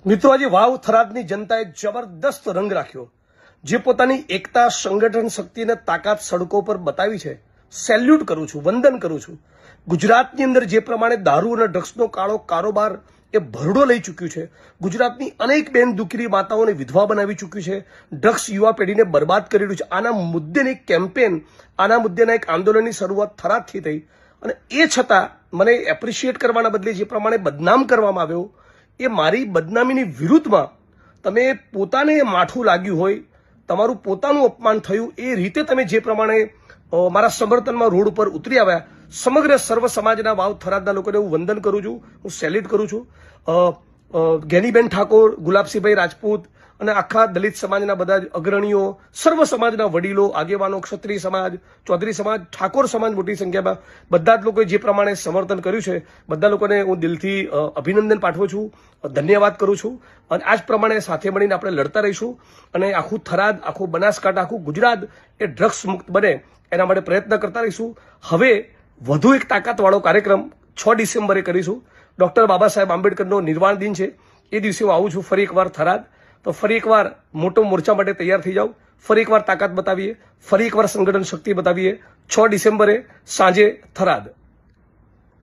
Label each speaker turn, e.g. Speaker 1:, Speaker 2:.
Speaker 1: મિત્રો, આજે વાવ થરાદની જનતાએ જબરદસ્ત રંગ રાખ્યો. જે પોતાની એકતા, સંગઠન શક્તિ અને તાકાત સડકો પર બતાવી છે, સેલ્યુટ કરું છું, વંદન કરું છું. ગુજરાતની અંદર જે પ્રમાણે દારૂ અને ડ્રગ્સનો કાળો કારોબાર એ ભરડો લઈ ચૂક્યું છે, ગુજરાતની અનેક બેન દીકરી માતાઓને વિધવા બનાવી ચૂક્યું છે, ડ્રગ્સ યુવા પેઢીને બરબાદ કરી રહ્યું છે. આના મુદ્દેની એક કેમ્પેન, આના મુદ્દેના એક આંદોલનની શરૂઆત થરાદથી થઈ અને એ છતાં મને એપ્રિશિએટ કરવાના બદલે જે પ્રમાણે બદનામ કરવામાં આવ્યો, એ મારી બદનામીની વિરુદ્ધમાં તમે પોતાને માઠું લાગ્યું હોય, તમારું પોતાનું અપમાન થયું, એ રીતે તમે જે પ્રમાણે મારા સમર્થનમાં રોડ ઉપર ઉતરી આવ્યા, સમગ્ર સર્વ સમાજના વાવ થરાદના લોકોને હું વંદન કરું છું, હું સેલ્યુટ કરું છું. ગેનીબેન ઠાકોર, ગુલાબસિંહભાઈ રાજપૂત અને આખા દલિત સમાજના બધા જ અગ્રણીઓ, સર્વ સમાજના વડીલો, આગેવાનો, ક્ષત્રિય સમાજ, ચૌધરી સમાજ, ઠાકોર સમાજ મોટી સંખ્યામાં બધા જ લોકોએ જે પ્રમાણે સમર્થન કર્યું છે, બધા લોકોને હું દિલથી અભિનંદન પાઠવું છું, ધન્યવાદ કરું છું. અને આ જ પ્રમાણે સાથે મળીને આપણે લડતા રહીશું અને આખું થરાદ, આખું બનાસકાંઠા, આખું ગુજરાત એ ડ્રગ્સ મુક્ત બને એના માટે પ્રયત્ન કરતા રહીશું. હવે વધુ એક તાકાતવાળો કાર્યક્રમ 6 ડિસેમ્બરે કરીશું. ડોક્ટર બાબા સાહેબ આંબેડકરનો નિર્વાણ દિન છે, એ દિવસે હું આવું છું ફરી એકવાર થરાદ. તો ફરી એકવાર મોટો મોરચા માટે તૈયાર થઈ જાઓ, ફરી એકવાર તાકાત બતાવીએ, ફરી એકવાર સંગઠન શક્તિ બતાવીએ. 6 ડિસેમ્બરે સાંજે થરાદ.